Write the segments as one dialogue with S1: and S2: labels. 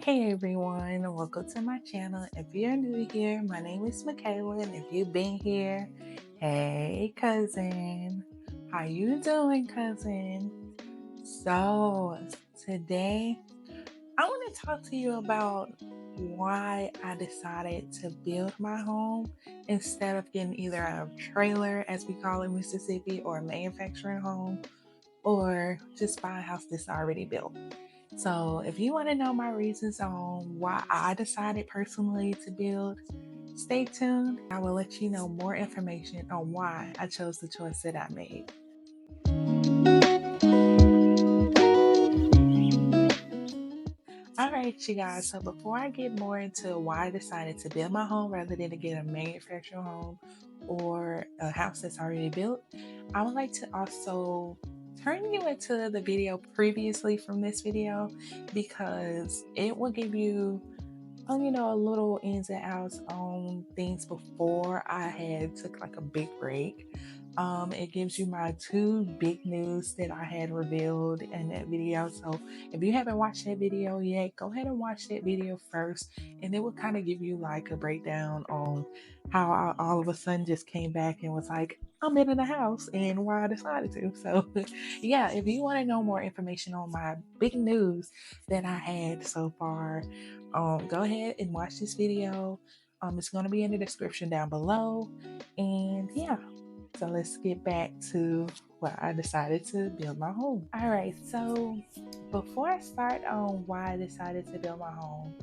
S1: Hey everyone, welcome to my channel. If you're new here, my name is Michaela, and if you've been here, hey cousin, how you doing, cousin? So today I want to talk to you about why I decided to build my home instead of getting either a trailer, as we call it in Mississippi, or a manufacturing home, or just buy a house that's already built. So, if you want to know my reasons on why I decided personally to build, stay tuned. I will let you know more information on why I chose the choice that I made. All right, you guys. So, before I get more into why I decided to build my home rather than to get a manufactured home or a house that's already built, I would like to also turn you into the video previously from this video because it will give you a little ins and outs on things before I had took like a big break. It gives you my two big news that I had revealed in that video. So if you haven't watched that video yet, go ahead and watch that video first, and it will kind of give you like a breakdown on how I all of a sudden just came back and was like, I'm in the house and why I decided to. So yeah, if you want to know more information on my big news that I had so far, go ahead and watch this video. It's going to be in the description down below. And yeah, so let's get back to why I decided to build my home. All right, so before I start on why I decided to build my home,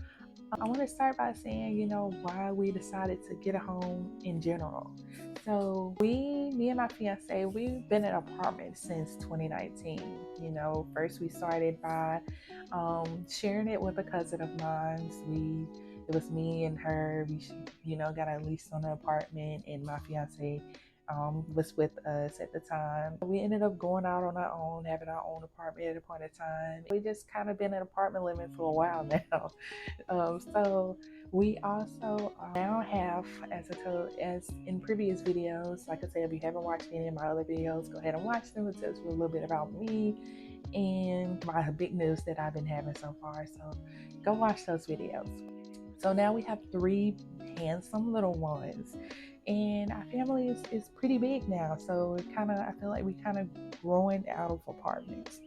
S1: I want to start by saying, why we decided to get a home in general. So me and my fiance, we've been in an apartment since 2019. First we started by sharing it with a cousin of mine. It was me and her. We, got a lease on the apartment, and my fiance was with us at the time. We ended up going out on our own, having our own apartment at a point in time. We just kind of been in apartment living for a while now. So we also now have, as in previous videos, like I said, if you haven't watched any of my other videos, go ahead and watch them. It tells you a little bit about me and my big news that I've been having so far. So go watch those videos. So now we have three handsome little ones, and our family is pretty big now. So I feel like we kind of growing out of apartments.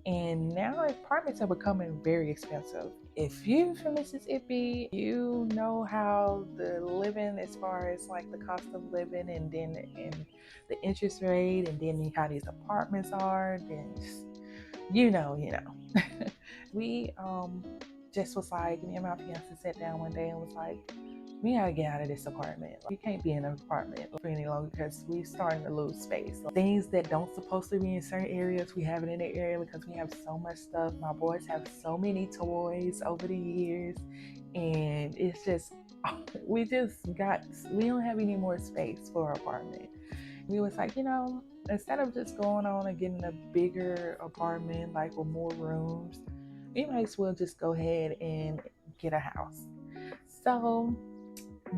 S1: And now apartments are becoming very expensive. If you're from Mississippi, you know how the living, as far as like the cost of living, and the interest rate, and then how these apartments are, then you know. We just was like, me and my fiance sat down one day and was like, we gotta get out of this apartment. Like, you can't be in an apartment for any longer because we're starting to lose space. So things that don't supposed to be in certain areas, we have it in the area because we have so much stuff. My boys have so many toys over the years, and it's just we don't have any more space for our apartment. We was like, instead of just going on and getting a bigger apartment, like with more rooms, we might as well just go ahead and get a house. So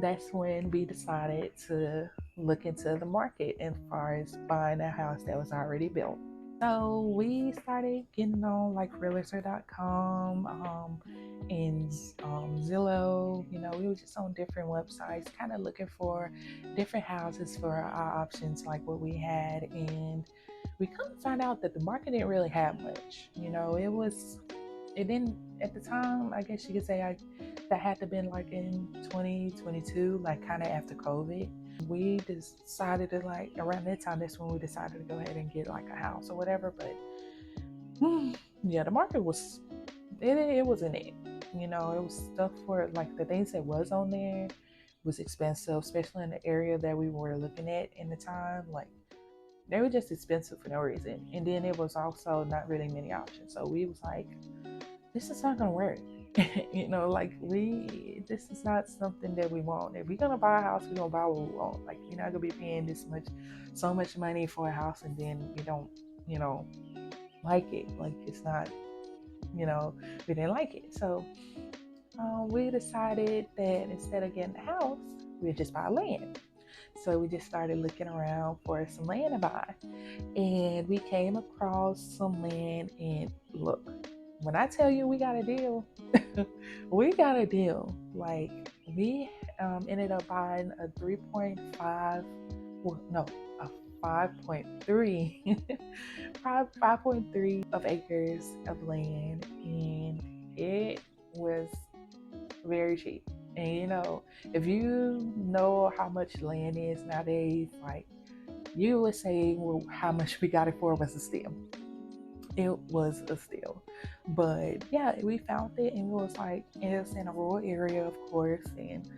S1: that's when we decided to look into the market as far as buying a house that was already built. So we started getting on like realtor.com and Zillow. We were just on different websites, kind of looking for different houses for our options, like what we had. And we come to find out that the market didn't really have much. It didn't at the time. I guess you could say that had to been like in 2022, like kind of after COVID. We decided to, like, around that time, that's when we decided to go ahead and get like a house or whatever. But yeah, the market it wasn't it. It was stuff for like the things that was on there was expensive, especially in the area that we were looking at in the time. Like, they were just expensive for no reason. And then it was also not really many options. So we was like, this is not gonna work. This is not something that we want. If we're gonna buy a house, we're gonna buy what we want. Like, we're not gonna be paying so much money for a house, and then we don't, like it. Like, it's not, we didn't like it. So we decided that instead of getting a house, we'd just buy land. So we just started looking around for some land to buy, and we came across some land. And look, when I tell you we got a deal, we got a deal. Like we ended up buying a 3.5, well, no, a 5.3, 5.3 of acres of land, and it was very cheap. And if you know how much land is nowadays, like you would say, well, how much we got it for was a steal. It was a steal. But yeah, we found it, and it was like, it's in a rural area, of course. And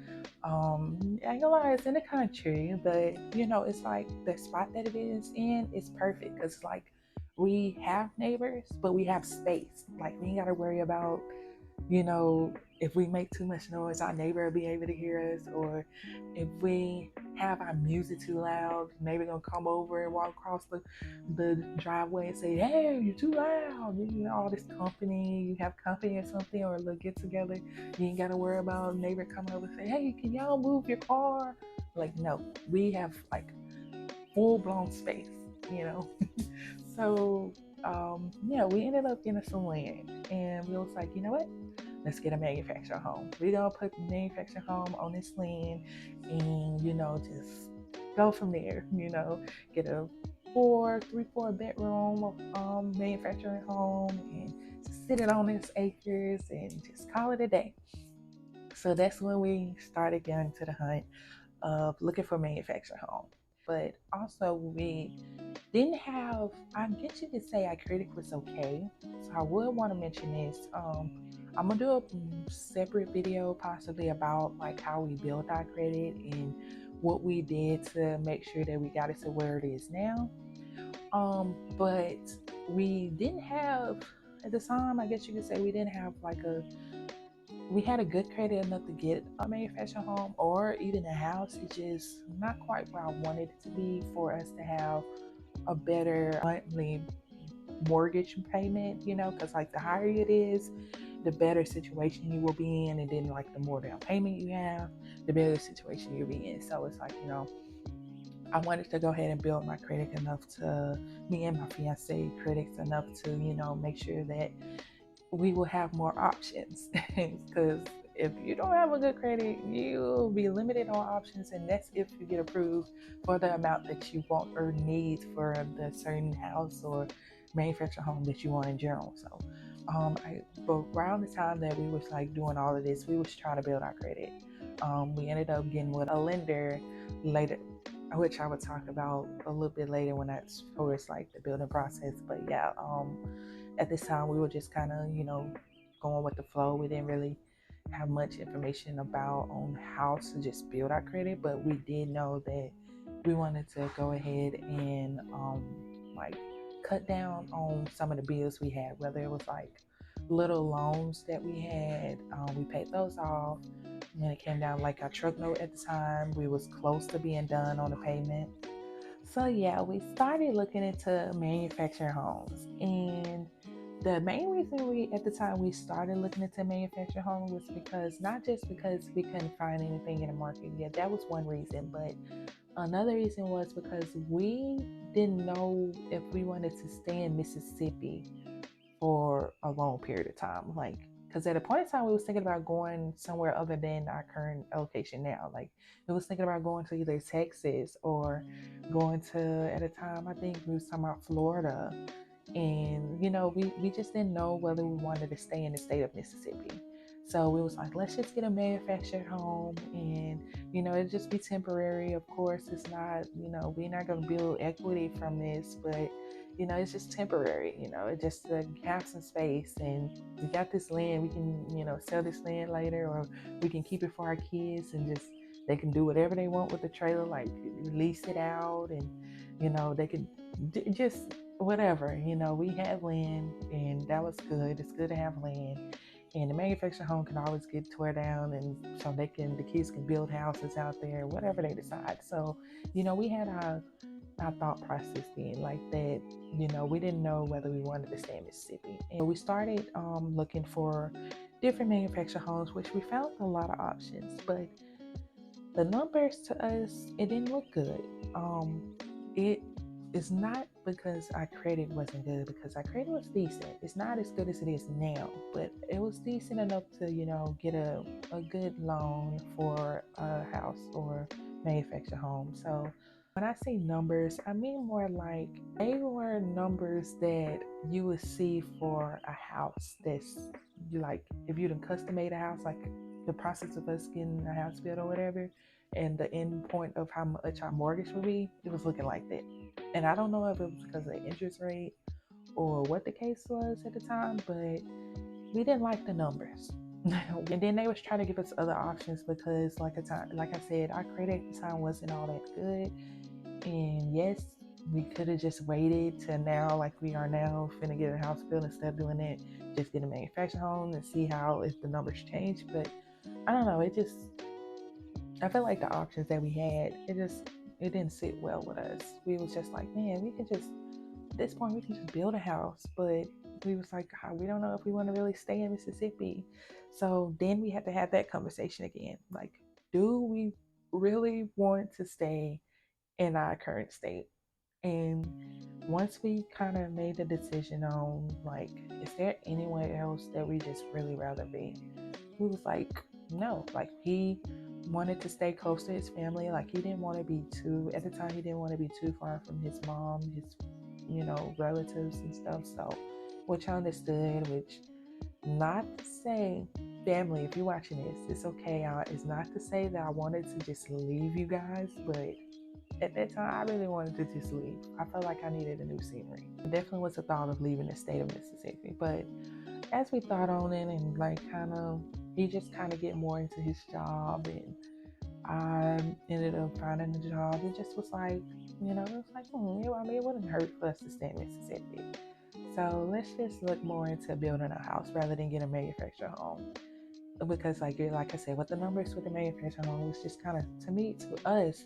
S1: I ain't gonna lie, it's in the country, but it's like the spot that it is in is perfect because like we have neighbors, but we have space. Like we ain't gotta worry about if we make too much noise, our neighbor will be able to hear us, or if we have our music too loud, neighbor gonna come over and walk across the driveway and say, "Hey, you're too loud." All this company, you have company or something, or a little get together. You ain't gotta worry about neighbor coming over and say, "Hey, can y'all move your car?" Like, no, we have like full blown space, you know. So yeah, we ended up getting some land, and we was like, you know what? Let's get a manufactured home. We're gonna put the manufactured home on this land, and just go from there. Get a 4 bedroom manufacturing home, and just sit it on its acres, and just call it a day. So that's when we started getting to the hunt of looking for manufactured home. But also we didn't have, I guess you could say our critic was okay. So I would want to mention this. I'm gonna do a separate video possibly about like how we built our credit and what we did to make sure that we got it to where it is now. But we didn't have at the time, I guess you could say we didn't have we had a good credit enough to get a manufactured home or even a house. It's just not quite where I wanted it to be for us to have a better monthly mortgage payment, because like the higher it is, the better situation you will be in. And then like the more down payment you have, the better situation you'll be in. So it's like, I wanted to go ahead and build my credit enough to, me and my fiance credits enough to, make sure that we will have more options. Because if you don't have a good credit, you'll be limited on options, and that's if you get approved for the amount that you want or need for the certain house or manufactured home that you want in general. So but around the time that we was like doing all of this, we was trying to build our credit. We ended up getting with a lender later, which I would talk about a little bit later when that's towards like the building process. But yeah, at this time we were just kind of going with the flow. We didn't really have much information about on how to just build our credit, but we did know that we wanted to go ahead and like cut down on some of the bills we had, whether it was like little loans that we had. We paid those off. And then it came down like our truck note at the time, we was close to being done on the payment. So yeah, we started looking into manufactured homes, and the main reason we at the time we started looking into manufactured homes was because not just because we couldn't find anything in the market. Yeah, that was one reason, but another reason was because we didn't know if we wanted to stay in Mississippi for a long period of time. Like, because at a point in time, we was thinking about going somewhere other than our current location now. Like, we was thinking about going to either Texas or going to, at a time, I think we was talking about Florida. And, we just didn't know whether we wanted to stay in the state of Mississippi. So we was like, let's just get a manufactured home, and, it'd just be temporary. Of course, it's not, we're not going to build equity from this, but it's just temporary. It just to have some space, and we got this land. We can, sell this land later, or we can keep it for our kids, and just they can do whatever they want with the trailer, like lease it out, and they can just whatever. We had land, and that was good. It's good to have land. And the manufactured home can always get tore down, and so the kids can build houses out there, whatever they decide. So, we had our thought process being like that. We didn't know whether we wanted to stay in Mississippi. And we started looking for different manufactured homes, which we found a lot of options, but the numbers to us, it didn't look good. It is not because our credit wasn't good, because our credit was decent. It's not as good as it is now, but it was decent enough to, get a good loan for a house or manufactured home. So when I say numbers, I mean more like they were numbers that you would see for a house that's like if you done custom made a house, like the process of us getting a house built or whatever, and the end point of how much our mortgage would be, it was looking like that. And I don't know if it was because of the interest rate or what the case was at the time, but we didn't like the numbers. And then they was trying to give us other options because, like I said, our credit at the time wasn't all that good. And yes, we could have just waited to now, like we are now, finna get a house built instead of doing it. Just get a manufactured home and see how if the numbers change. But I don't know. I feel like the options that we had, it didn't sit well with us. We was just like, man, we could just at this point we can just build a house, but we was like, God, we don't know if we want to really stay in Mississippi. So then we had to have that conversation again. Like, do we really want to stay in our current state? And once we kind of made the decision on like, is there anywhere else that we just really rather be? We was like, no. Like he wanted to stay close to his family. Like he didn't want to be too at the time he didn't want to be too far from his mom, his relatives and stuff. So which I understood, which not to say family, if you're watching this, it's okay. It's not to say that I wanted to just leave you guys, but at that time, I really wanted to just leave. I felt like I needed a new scenery. It definitely was a thought of leaving the state of Mississippi. But as we thought on it and like he just kind of get more into his job, and I ended up finding a job. It just was like, it was like, I mean, it wouldn't hurt for us to stay in Mississippi. So let's just look more into building a house rather than get a manufactured home. Because like I said, with the numbers with the manufactured home was just kind of, to me, to us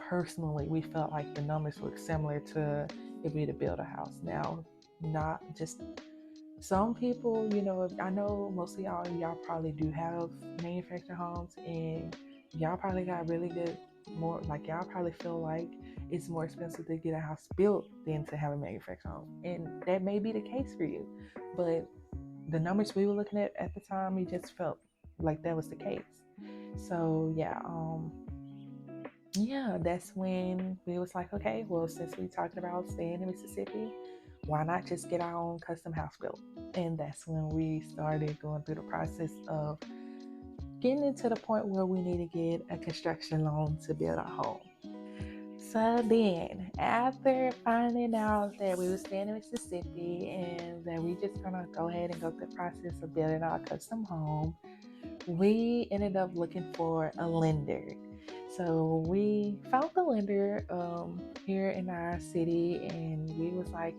S1: personally, we felt like the numbers looked similar to if we had to build a house. Now, not just some people, I know most of y'all probably do have manufactured homes, and y'all probably got really good, more like y'all probably feel like it's more expensive to get a house built than to have a manufactured home. And that may be the case for you. But the numbers we were looking at the time, we just felt like that was the case. So yeah, that's when we was like, okay, well, since we talking about staying in Mississippi, why not just get our own custom house built? And that's when we started going through the process of getting into the point where we need to get a construction loan to build our home. So then, after finding out that we were staying in Mississippi and that we just gonna go ahead and go through the process of building our custom home, we ended up looking for a lender. So we found the lender here in our city, and we was like,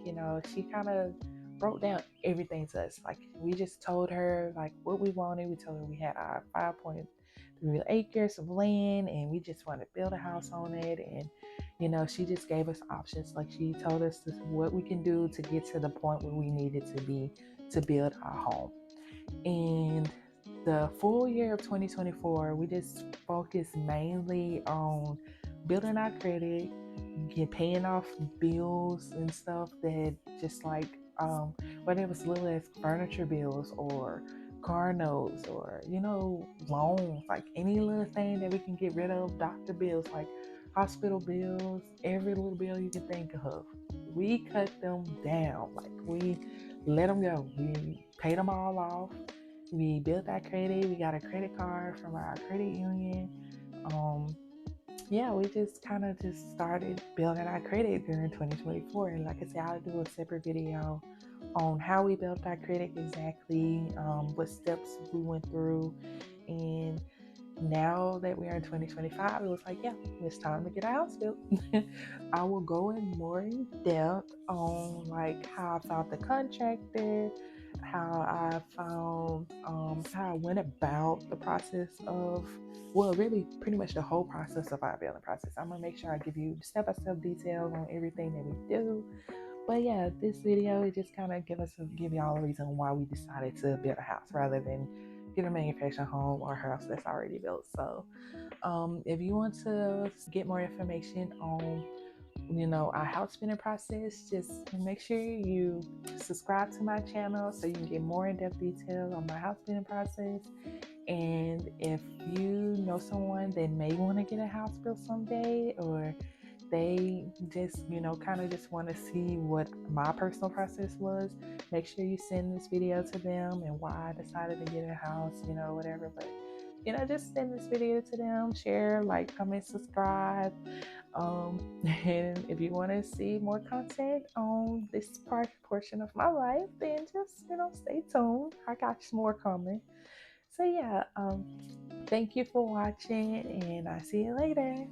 S1: she kind of broke down everything to us. Like we just told her like what we wanted. We told her we had our 5.3 acres of land, and we just wanted to build a house on it. And she just gave us options. Like she told us what we can do to get to the point where we needed to be to build our home. And the full year of 2024, we just focused mainly on building our credit, paying off bills and stuff that just like, whether it was little as furniture bills or car notes or, loans, like any little thing that we can get rid of, doctor bills, like hospital bills, every little bill you can think of. We cut them down, like we let them go. We paid them all off. We built our credit. We got a credit card from our credit union. Yeah, we just kind of just started building our credit during 2024. And like I said, I'll do a separate video on how we built our credit exactly, what steps we went through. And now that we are in 2025, it was like, yeah, it's time to get a house built. I will go in more in depth on like how I found the contractor, how I found, how I went about the process of, well, really pretty much the whole process of our building process. I'm gonna make sure I give you step-by-step details on everything that we do. But yeah, this video, it just kind of give y'all a reason why we decided to build a house rather than get a manufactured home or a house that's already built. So if you want to get more information on our house building process, just make sure you subscribe to my channel so you can get more in-depth detail on my house building process. And if you know someone that may want to get a house built someday, or they just, kind of just want to see what my personal process was, make sure you send this video to them and why I decided to get a house, whatever. But, just send this video to them, share, like, comment, subscribe. And if you want to see more content on this portion of my life, then just, stay tuned. I got some more coming. So yeah, thank you for watching, and I see you later.